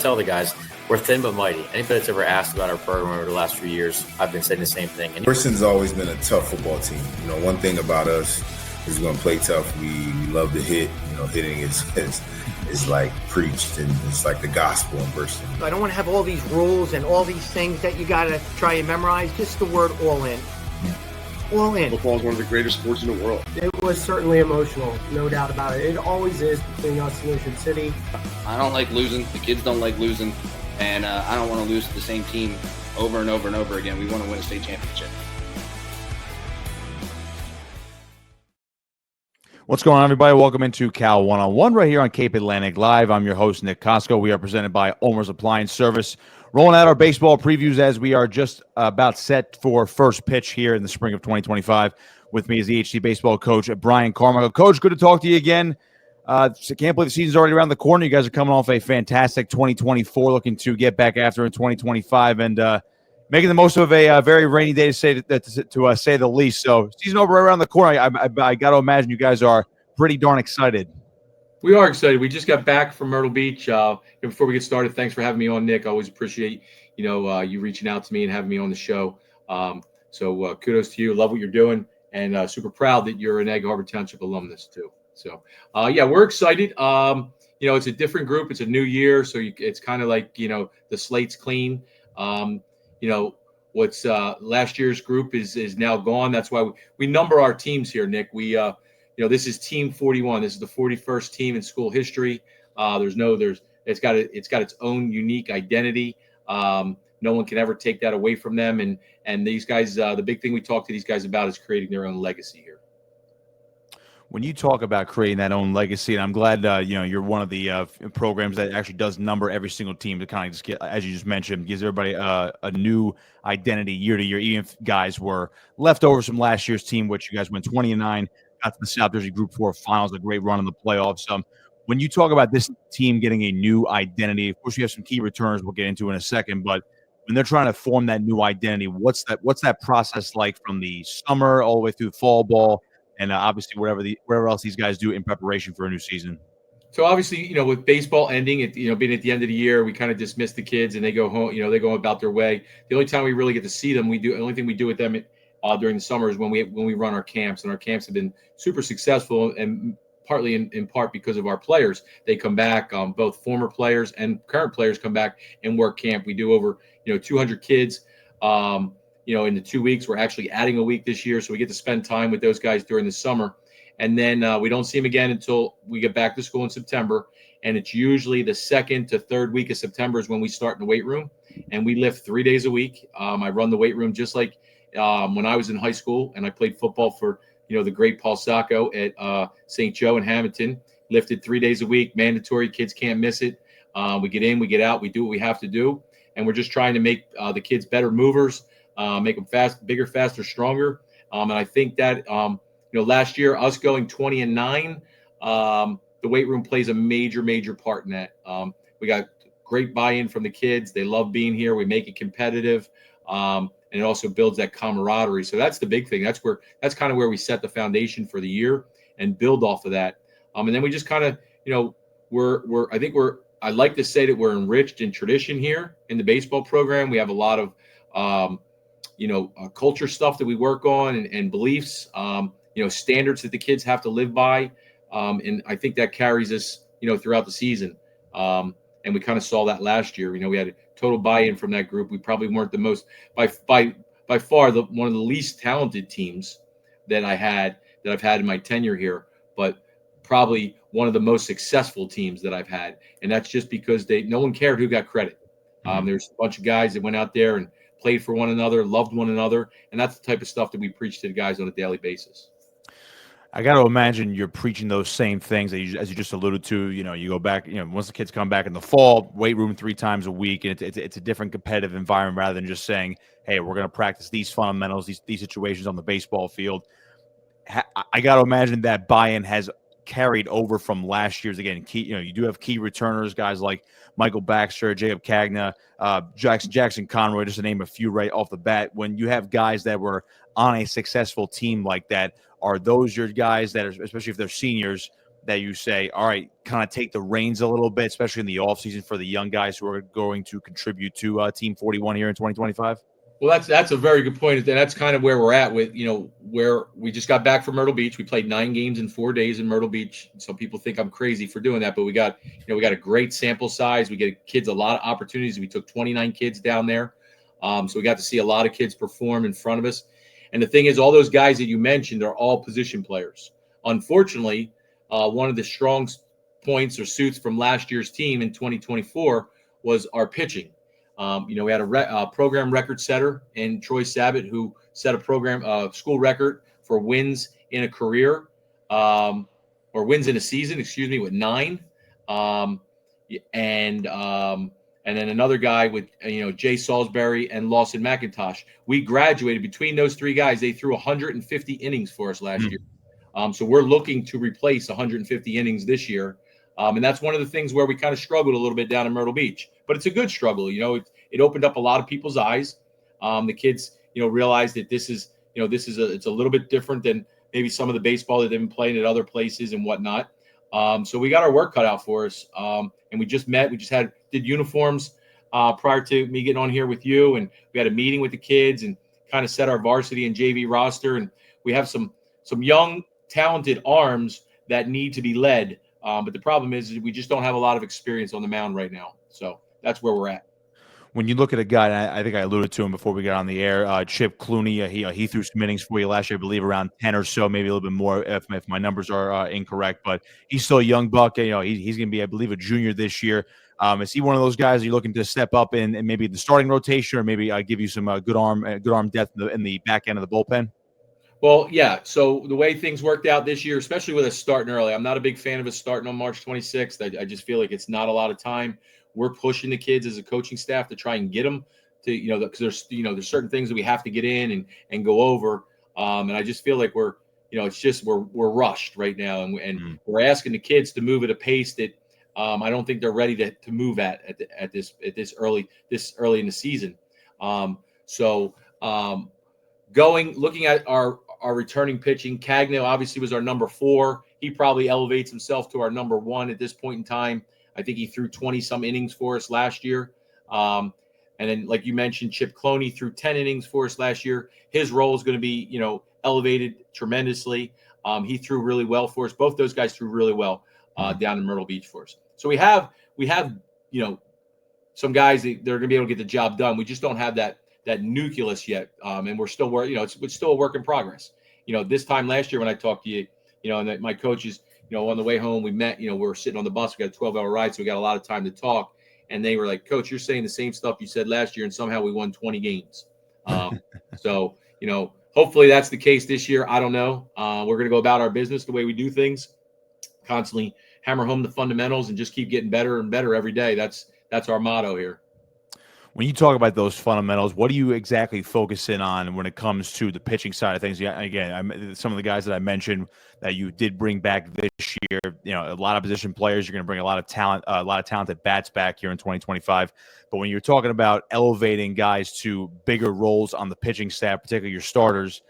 tell the guys, we're thin but mighty. Anybody that's ever asked about our program over the last few years, I've been saying the same thing. And Princeton's always been a tough football team. One thing about us is we're going to play tough. We love to hit. Hitting is like preached, and it's like the gospel in Princeton. I don't want to have all these rules and all these things that you got to try and memorize. Just the word all in. All in. Football is one of the greatest sports in the world. It was certainly emotional, no doubt about it. It always is between us and Ocean City. I don't like losing. The kids don't like losing. And I don't want to lose to the same team over and over and over again. We want to win a state championship. What's going on, everybody? Welcome into Cal One-on-One right here on Cape Atlantic Live. I'm your host, Nick Kosko. We are presented by Ulmer's Appliance Service. Rolling out our baseball previews as we are just about set for first pitch here in the spring of 2025. With me is EHT Baseball coach Bryan Carmichael. Coach, good to talk to you again. I can't believe the season's already around the corner. You guys are coming off a fantastic 2024, looking to get back after in 2025 and making the most of a very rainy day to say the least. So season over right around the corner. I got to imagine you guys are pretty darn excited. We are excited. We just got back from Myrtle Beach. Before we get started, thanks for having me on, Nick. I always appreciate you reaching out to me and having me on the show. So kudos to you. Love what you're doing, and super proud that you're an Egg Harbor Township alumnus too. So we're excited. It's a different group. It's a new year, so it's kind of like the slate's clean. What's last year's group is now gone. That's why we number our teams here, Nick. We this is team 41. This is the 41st team in school history. It's got its own unique identity. No one can ever take that away from them. And these guys, the big thing we talk to these guys about is creating their own legacy here. When you talk about creating that own legacy, and I'm glad you're one of the programs that actually does number every single team to kind of just get, as you just mentioned, gives everybody a new identity year to year. Even if guys were leftovers from last year's team, which you guys went 20-9, got to the South Jersey Group 4 Finals, a great run in the playoffs. When you talk about this team getting a new identity, of course you have some key returners we'll get into in a second, but when they're trying to form that new identity, what's that process like from the summer all the way through fall ball? And obviously, wherever else these guys do in preparation for a new season. So obviously, with baseball ending, being at the end of the year, we kind of dismiss the kids and they go home. They go about their way. The only time we really get to see them, the only thing we do with them during the summer is when we run our camps, and our camps have been super successful, and partly in part because of our players. They come back, both former players and current players come back and work camp. We do over 200 kids. In the 2 weeks. We're actually adding a week this year, so we get to spend time with those guys during the summer. And then we don't see them again until we get back to school in September. And it's usually the second to third week of September is when we start in the weight room. And we lift 3 days a week. I run the weight room just like when I was in high school, and I played football for the great Paul Sacco at St. Joe in Hamilton. Lifted 3 days a week, mandatory. Kids can't miss it. We get in, we get out, we do what we have to do. And we're just trying to make the kids better movers. Make them fast, bigger, faster, stronger. And I think that, last year, us going 20-9, the weight room plays a major, major part in that. We got great buy-in from the kids. They love being here. We make it competitive. And it also builds that camaraderie. So that's the big thing. That's kind of where we set the foundation for the year and build off of that. And then we just kind of, I like to say that we're enriched in tradition here in the baseball program. We have a lot of, culture stuff that we work on and beliefs, standards that the kids have to live by. And I think that carries us, throughout the season. And we kind of saw that last year. We had a total buy-in from that group. We probably weren't the most, by far, one of the least talented teams that I've had in my tenure here, but probably one of the most successful teams that I've had. And that's just because no one cared who got credit. There's a bunch of guys that went out there and played for one another, loved one another, and that's the type of stuff that we preach to the guys on a daily basis. I got to imagine you're preaching those same things as you just alluded to. You go back, once the kids come back in the fall, weight room 3 times a week, and it's a different competitive environment rather than just saying, hey, we're going to practice these fundamentals, these situations on the baseball field. I got to imagine that buy-in has carried over from last year's. Again, key, you do have key returners, guys like Michael Baxter, Jacob Cagna, Jackson Conroy, just to name a few right off the bat. When you have guys that were on a successful team like that, are those your guys that are, especially if they're seniors, that you say, all right, kind of take the reins a little bit, especially in the offseason for the young guys who are going to contribute to Team 41 here in 2025? Well, that's a very good point. And that's kind of where we're at with, where we just got back from Myrtle Beach. We played 9 games in 4 days in Myrtle Beach. Some people think I'm crazy for doing that, but we got a great sample size. We get kids a lot of opportunities. We took 29 kids down there. So we got to see a lot of kids perform in front of us. And the thing is, all those guys that you mentioned are all position players. Unfortunately, one of the strong points or suits from last year's team in 2024 was our pitching. We had a program record setter in Troy Sabat who set a school record for wins in a career, or wins in a season, with 9. And then another guy with, Jay Salisbury and Lawson McIntosh. We graduated between those 3 guys. They threw 150 innings for us last year. So we're looking to replace 150 innings this year. And that's one of the things where we kind of struggled a little bit down in Myrtle Beach, but it's a good struggle. It opened up a lot of people's eyes. The kids, realized that it's a little bit different than maybe some of the baseball that they've been playing at other places and whatnot. So we got our work cut out for us. And we just did uniforms prior to me getting on here with you. And we had a meeting with the kids and kind of set our varsity and JV roster. And we have some young, talented arms that need to be led. But the problem is we just don't have a lot of experience on the mound right now. So that's where we're at. When you look at a guy, and I think I alluded to him before we got on the air, Chip Clooney, he threw some innings for you last year, I believe around 10 or so, maybe a little bit more if my numbers are incorrect, but he's still a young buck. He's going to be, I believe, a junior this year. Is he one of those guys you're looking to step up in maybe the starting rotation, or maybe give you some good arm depth in the back end of the bullpen? Well, yeah. So the way things worked out this year, especially with us starting early, I'm not a big fan of us starting on March 26th. I just feel like it's not a lot of time. We're pushing the kids as a coaching staff to try and get them to, because there's certain things that we have to get in and go over. And I just feel like we're rushed right now, and we're asking the kids to move at a pace that I don't think they're ready to move at this early in the season. Looking at our returning pitching, Cagno obviously was our number 4. He probably elevates himself to our number 1 at this point in time. I think he threw 20-some innings for us last year. And then, like you mentioned, Chip Clooney threw 10 innings for us last year. His role is going to be, elevated tremendously. He threw really well for us. Both those guys threw really well down in Myrtle Beach for us. So we have some guys that they're going to be able to get the job done. We just don't have that nucleus yet. And we're still working, it's still a work in progress. This time last year when I talked to you, and my coaches, on the way home, we met, we were sitting on the bus, we got a 12-hour ride. So we got a lot of time to talk. And they were like, Coach, you're saying the same stuff you said last year, and somehow we won 20 games. So, hopefully that's the case this year. I don't know. We're going to go about our business the way we do things, constantly hammer home the fundamentals and just keep getting better and better every day. That's our motto here. When you talk about those fundamentals, what do you exactly focus in on when it comes to the pitching side of things? Yeah, again, some of the guys that I mentioned that you did bring back this year, a lot of position players. You're going to bring a lot of talent, a lot of talented bats back here in 2025. But when you're talking about elevating guys to bigger roles on the pitching staff, particularly your starters,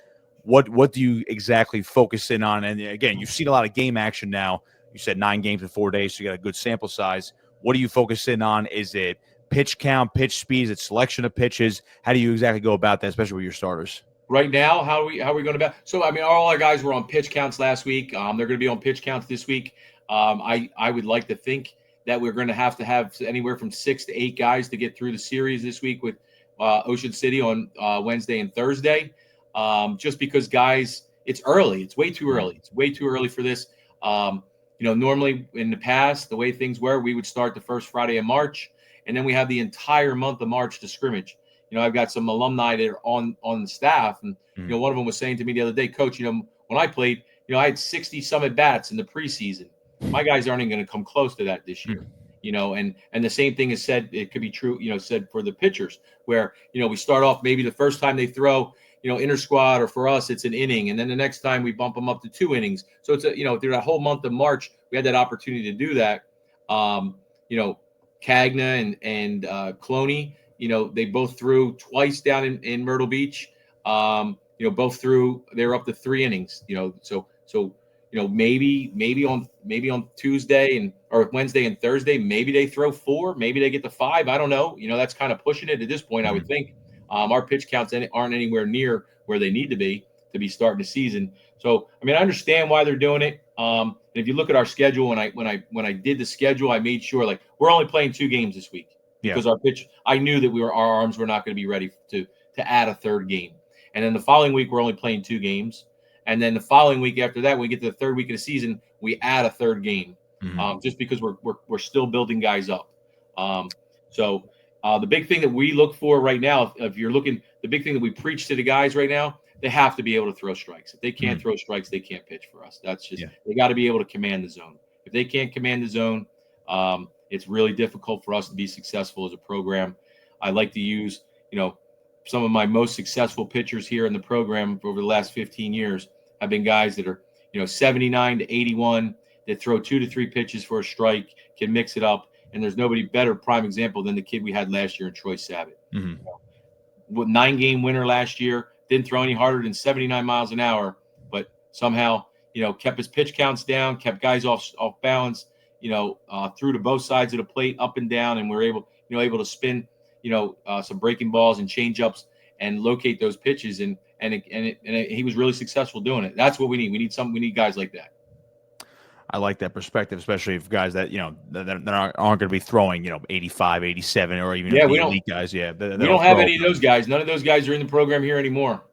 what do you exactly focus in on? And again, you've seen a lot of game action now. You said 9 games in 4 days, so you got a good sample size. What do you focus in on? Is it pitch count, pitch speed, it's selection of pitches? How do you exactly go about that, especially with your starters? Right now, how are we going to – so, all our guys were on pitch counts last week. They're going to be on pitch counts this week. I would like to think that we're going to have anywhere from 6 to 8 guys to get through the series this week with Ocean City on Wednesday and Thursday, just because, guys, it's early. It's way too early. It's way too early for this. Normally in the past, the way things were, we would start the first Friday of March, and then we have the entire month of March to scrimmage. I've got some alumni that are on the staff, and one of them was saying to me the other day, Coach, when I played, I had 60 some at bats in the preseason. My guys aren't even going to come close to that this year. And the same thing is said. It could be true, said for the pitchers, where we start off maybe the first time they throw, inter squad, or for us it's an inning, and then the next time we bump them up to 2 innings. So it's through that whole month of March we had that opportunity to do that. Cagna and Clooney, they both threw twice down in Myrtle Beach. Both threw. They were up to 3 innings. So maybe on Tuesday or Wednesday and Thursday, maybe they throw 4, maybe they get to 5. I don't know. That's kind of pushing it at this point. I would think our pitch counts aren't anywhere near where they need to be starting the season. So I understand why they're doing it. And if you look at our schedule, when I did the schedule, I made sure like we're only playing 2 games this week because I knew that our arms were not going to be ready to add a 3rd game. And then the following week, we're only playing 2 games. And then the following week after that, when we get to the 3rd week of the season, we add a 3rd game, just because we're still building guys up. So the big thing that we look for right now, if you're looking, the big thing that we preach to the guys right now, they have to be able to throw strikes. If they can't throw strikes, they can't pitch for us. That's just they got to be able to command the zone. If they can't command the zone, it's really difficult for us to be successful as a program. I like to use, some of my most successful pitchers here in the program over the last 15 years have been guys that are, 79 to 81, that throw 2 to 3 pitches for a strike, can mix it up. And there's nobody better prime example than the kid we had last year in Troy Sabat. With 9-game winner last year, didn't throw any harder than 79 miles an hour, but somehow, kept his pitch counts down, kept guys off balance, threw to both sides of the plate, up and down, and we're able to spin, some breaking balls and change ups and locate those pitches. And he was really successful doing it. That's what we need. We need guys like that. I like that perspective, especially if guys that, that aren't going to be throwing, 85, 87, or even the elite guys. Yeah. We don't have any of those guys. None of those guys are in the program here anymore.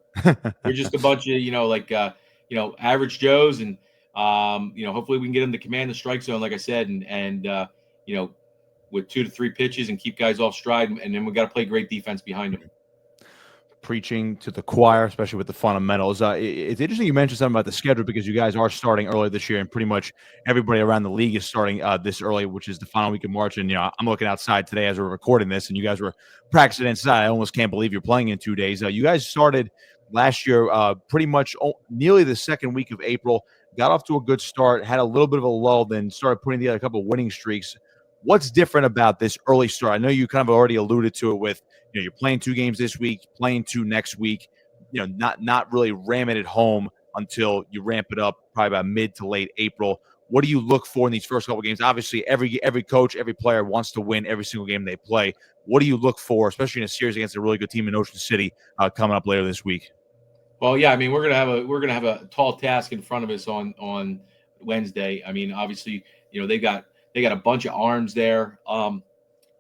We're just a bunch of, average Joes. And, hopefully we can get them to command the strike zone, like I said, and with 2 to 3 pitches and keep guys off stride. And then we got to play great defense behind them. Preaching to the choir, especially with the fundamentals. It's interesting you mentioned something about the schedule because you guys are starting early this year, and pretty much everybody around the league is starting this early, which is the final week of March. And I'm looking outside today as we're recording this, and you guys were practicing inside. I almost can't believe you're playing in 2 days. You guys started last year pretty much nearly the 2nd week of April. Got off to a good start, had a little bit of a lull, then started putting together a couple of winning streaks. What's different about this early start? I know you kind of already alluded to it with, you're playing 2 games this week, playing 2 next week, not really ramming it home until you ramp it up probably by mid to late April. What do you look for in these first couple of games? Obviously, every coach, every player wants to win every single game they play. What do you look for, especially in a series against a really good team in Ocean City coming up later this week? Well, yeah, we're gonna have a tall task in front of us on Wednesday. Obviously, they got a bunch of arms there. A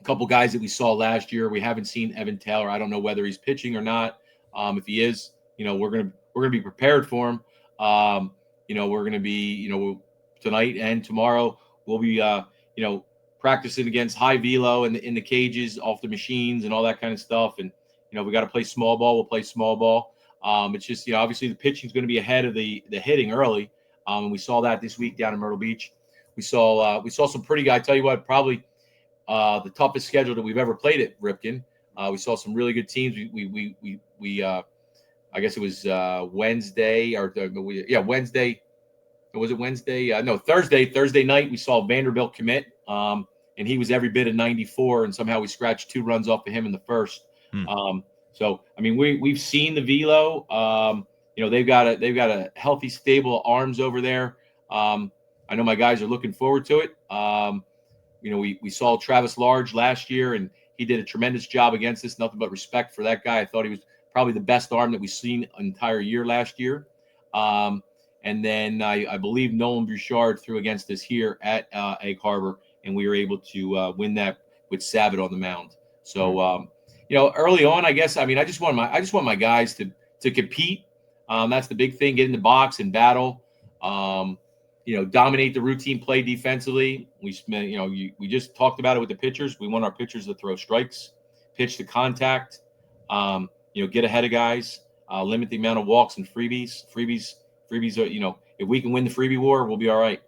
couple guys that we saw last year. We haven't seen Evan Taylor. I don't know whether he's pitching or not. If he is, we're gonna be prepared for him. We're gonna be, tonight and tomorrow we'll be, practicing against high velo in the cages, off the machines, and all that kind of stuff. And we got to play small ball. We'll play small ball. It's just obviously the pitching is going to be ahead of the hitting early. And we saw that this week down in Myrtle Beach. We saw some pretty guys. I tell you what, probably the toughest schedule that we've ever played at Ripken. We saw some really good teams. We I guess it was Wednesday Wednesday. Was it Wednesday? No, Thursday night we saw Vanderbilt commit, and he was every bit of 94, and somehow we scratched 2 runs off of him in the first. So we've seen the velo. They've got a healthy stable of arms over there. I know my guys are looking forward to it. We saw Travis Large last year, and he did a tremendous job against us. Nothing but respect for that guy. I thought he was probably the best arm that we've seen an entire year last year. And then I believe Nolan Bouchard threw against us here at Egg Harbor, and we were able to win that with Sabat on the mound. So early on, I guess I just want my guys to compete. That's the big thing. Get in the box and battle. Dominate the routine play defensively. We just talked about it with the pitchers. We want our pitchers to throw strikes, pitch to contact. Get ahead of guys. Limit the amount of walks and freebies. Freebies are, if we can win the freebie war, we'll be all right.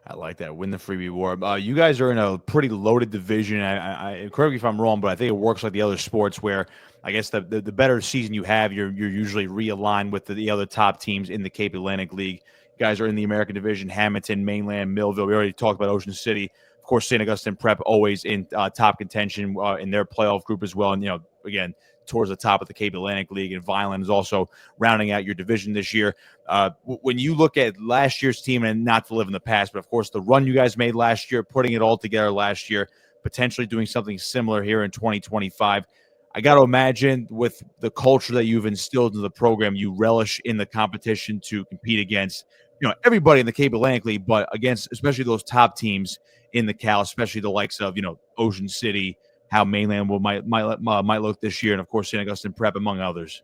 I like that. Win the freebie war. You guys are in a pretty loaded division. I correct me if I'm wrong, but I think it works like the other sports where I guess the better season you have, you're usually realigned with the other top teams in the Cape Atlantic League. You guys are in the American Division, Hamilton, Mainland, Millville. We already talked about Ocean City. Of course, St. Augustine Prep always in top contention in their playoff group as well. And, again, towards the top of the Cape Atlantic League, and Violin is also rounding out your division this year. When you look at last year's team, and not to live in the past, but of course the run you guys made last year, putting it all together last year, potentially doing something similar here in 2025. I got to imagine with the culture that you've instilled in the program, you relish in the competition to compete against, everybody in the Cape Atlantic League, but against especially those top teams in the Cal, especially the likes of, Ocean City, how Mainland might look this year, and of course St. Augustine Prep, among others.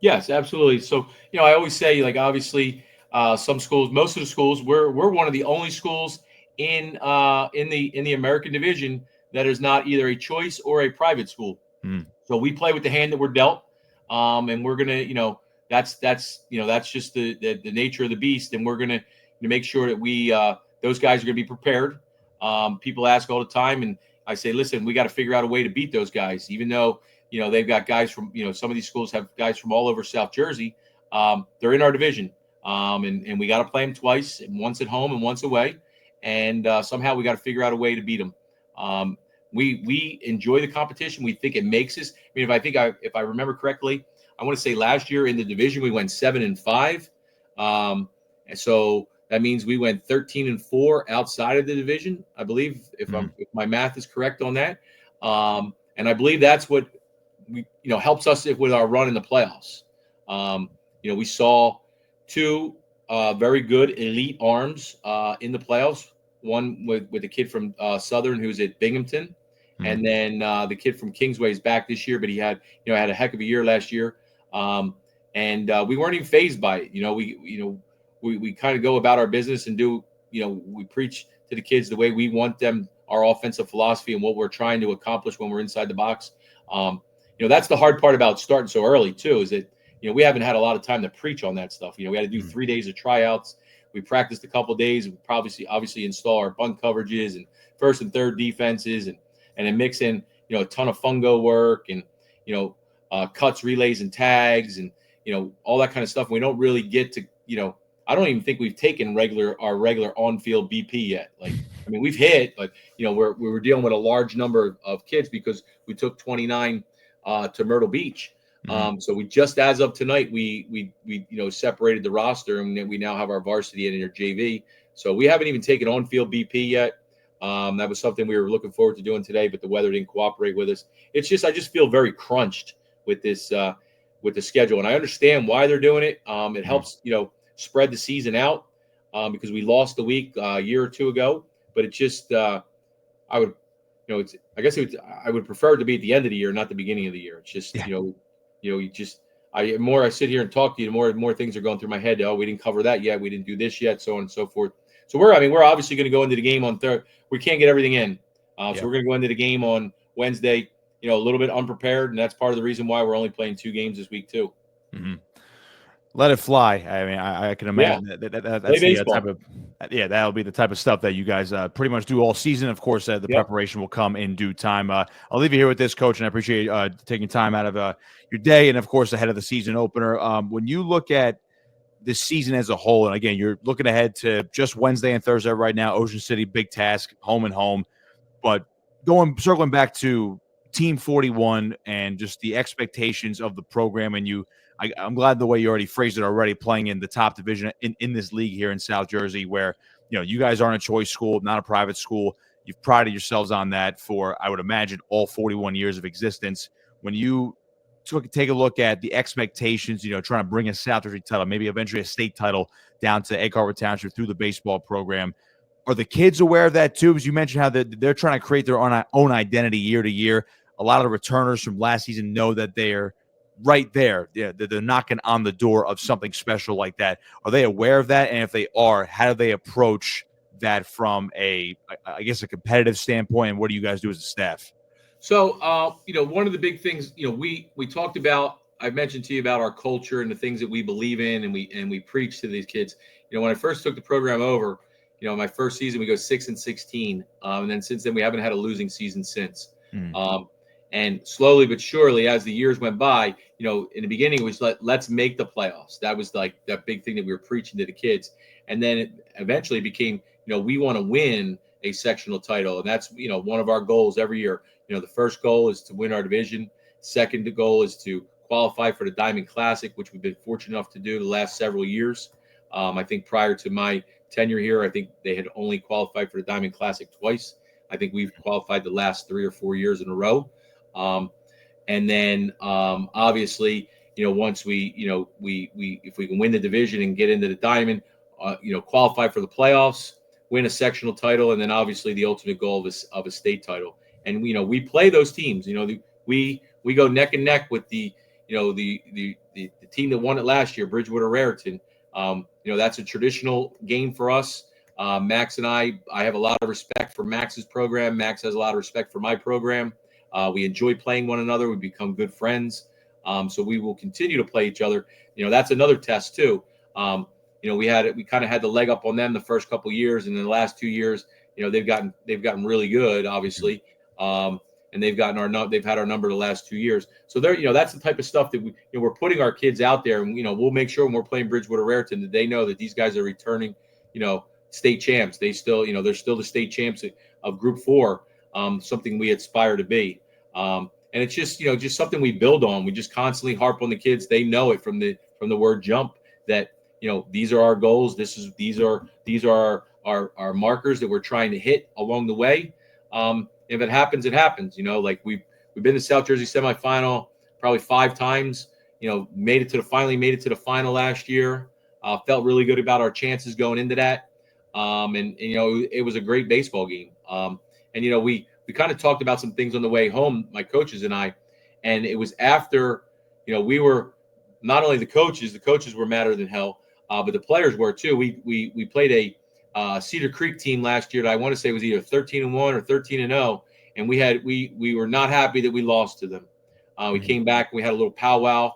Yes, absolutely. So, I always say, like, obviously, some schools, most of the schools, we're one of the only schools in the American division that is not either a choice or a private school. So we play with the hand that we're dealt, and we're gonna, that's just the nature of the beast, and we're gonna make sure that we those guys are gonna be prepared. People ask all the time, and I say, listen, we got to figure out a way to beat those guys, even though they've got guys from some of these schools have guys from all over South Jersey. They're in our division, and we got to play them twice, and once at home and once away, and somehow we got to figure out a way to beat them. We enjoy the competition. We think it makes us. I mean, if I remember correctly, I want to say last year in the division we went 7-5, and so that means we went 13-4 outside of the division, I believe, if my math is correct on that. And I believe that's what helps us with our run in the playoffs. We saw two very good elite arms in the playoffs. One with the kid from Southern who's at Binghamton, and then the kid from Kingsway is back this year, but he had a heck of a year last year. And we weren't even fazed by it. We kind of go about our business and do, we preach to the kids the way we want them, our offensive philosophy and what we're trying to accomplish when we're inside the box. That's the hard part about starting so early too, is that, we haven't had a lot of time to preach on that stuff. We had to do 3 days of tryouts. We practiced a couple of days. We obviously install our bunt coverages and first and third defenses and then mix in, a ton of fungo work and, cuts, relays, and tags and, all that kind of stuff. We don't really get to, I don't even think we've taken our regular on-field BP yet. We've hit, but we were dealing with a large number of kids because we took 29 to Myrtle Beach. So we just, as of tonight, we separated the roster, and then we now have our varsity and our JV. So we haven't even taken on-field BP yet. That was something we were looking forward to doing today, but the weather didn't cooperate with us. It's just, I just feel very crunched with this, with the schedule, and I understand why they're doing it. It helps, spread the season out because we lost the week a year or two ago, but it's just, I would prefer it to be at the end of the year, not the beginning of the year. It's just, more I sit here and talk to you, the more things are going through my head. Oh, we didn't cover that yet. We didn't do this yet, so on and so forth. So we're obviously going to go into the game on third. We can't get everything in. So we're going to go into the game on Wednesday, a little bit unprepared. And that's part of the reason why we're only playing 2 games this week too. Let it fly. I mean, I can imagine that's the type of, that'll be the type of stuff that you guys pretty much do all season. Of course, the preparation will come in due time. I'll leave you here with this, Coach, and I appreciate taking time out of your day and, of course, ahead of the season opener. When you look at this season as a whole, and again, you're looking ahead to just Wednesday and Thursday right now, Ocean City, big task, home and home. But circling back to Team 41 and just the expectations of the program, and I'm glad the way you already phrased it already, playing in the top division in this league here in South Jersey, where you guys aren't a choice school, not a private school. You've prided yourselves on that for, I would imagine, all 41 years of existence. When you take a look at the expectations, trying to bring a South Jersey title, maybe eventually a state title down to Egg Harbor Township through the baseball program, are the kids aware of that too? Because you mentioned how they're trying to create their own identity year to year. A lot of the returners from last season know that they're right there. Yeah, they're knocking on the door of something special like that. Are they aware of that? And if they are, how do they approach that from a competitive standpoint? And what do you guys do as a staff? So, one of the big things, we talked about, I've mentioned to you about our culture and the things that we believe in, and we preach to these kids. When I first took the program over, my first season, we go 6-16. And then since then, we haven't had a losing season since. And slowly but surely, as the years went by, in the beginning, it was let's make the playoffs. That was like that big thing that we were preaching to the kids. And then it eventually became, we want to win a sectional title. And that's, one of our goals every year. The first goal is to win our division. Second goal is to qualify for the Diamond Classic, which we've been fortunate enough to do the last several years. I think prior to my tenure here, I think they had only qualified for the Diamond Classic twice. I think we've qualified the last 3 or 4 years in a row. And then obviously, once we if we can win the division and get into the Diamond, qualify for the playoffs, win a sectional title, and then obviously the ultimate goal of a state title. And we play those teams. We go neck and neck with the team that won it last year, Bridgewater Raritan. That's a traditional game for us. Max and I have a lot of respect for Max's program. Max has a lot of respect for my program. We enjoy playing one another. We become good friends. So we will continue to play each other. That's another test too. We kind of had the leg up on them the first couple of years, and in the last 2 years, they've gotten really good, obviously. And they've had our number the last 2 years. So that's the type of stuff that we're putting our kids out there, and we'll make sure when we're playing Bridgewater Raritan that they know that these guys are returning, state champs. They're still the state champs of Group 4, something we aspire to be. And it's just something we build on. We just constantly harp on the kids. They know it from the word jump that these are our goals. These are our markers that we're trying to hit along the way. If it happens, it happens. Like we've been to South Jersey semifinal probably 5 times. Finally made it to the final last year. Felt really good about our chances going into that. It was a great baseball game. We kind of talked about some things on the way home, my coaches and I, and it was after, we were not only the coaches were madder than hell, but the players were too. We played a Cedar Creek team last year that I want to say was either 13-1 or 13-0, and we were not happy that we lost to them. We came back and we had a little powwow,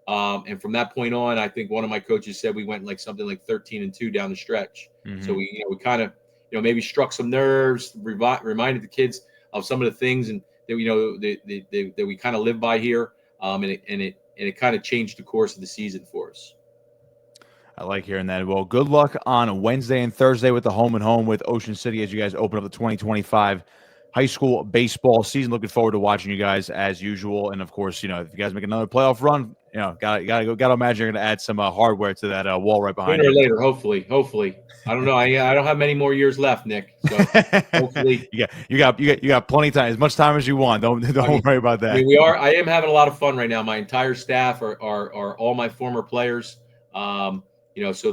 and from that point on, I think one of my coaches said we went like something like 13-2 down the stretch. Mm-hmm. So we kind of maybe struck some nerves, reminded the kids of some of the things and that we kind of live by here, and it kind of changed the course of the season for us. I like hearing that. Well, good luck on Wednesday and Thursday with the home and home with Ocean City as you guys open up the 2025 high school baseball season. Looking forward to watching you guys as usual. And of course, if you guys make another playoff run, gotta imagine you're gonna add some hardware to that wall right behind you. Sooner or later, hopefully. I don't know. I don't have many more years left, Nick. So hopefully, you got plenty of time, as much time as you want. Don't worry about that. I am having a lot of fun right now. My entire staff are all my former players. So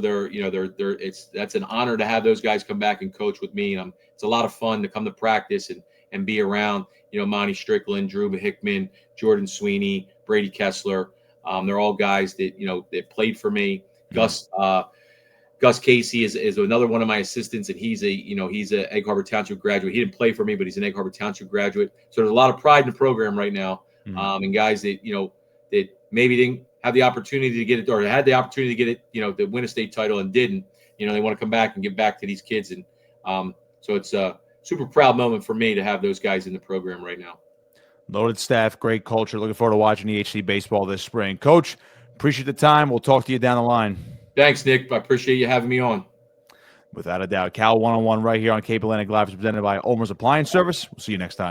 that's an honor to have those guys come back and coach with me. And it's a lot of fun to come to practice and be around, Monty Strickland, Drew Hickman, Jordan Sweeney, Brady Kessler. They're all guys that, that played for me. Mm-hmm. Gus Casey is another one of my assistants, and he's a Egg Harbor Township graduate. He didn't play for me, but he's an Egg Harbor Township graduate. So there's a lot of pride in the program right now. Mm-hmm. And guys that, that maybe didn't have the opportunity to get it, or had the opportunity to get it, to win a state title and didn't, they want to come back and give back to these kids. And so it's a super proud moment for me to have those guys in the program right now. Loaded staff, great culture. Looking forward to watching EHT baseball this spring. Coach, appreciate the time. We'll talk to you down the line. Thanks, Nick. I appreciate you having me on. Without a doubt. Cal 101 right here on Cape Atlantic Live is presented by Ulmer's Appliance Service. We'll see you next time.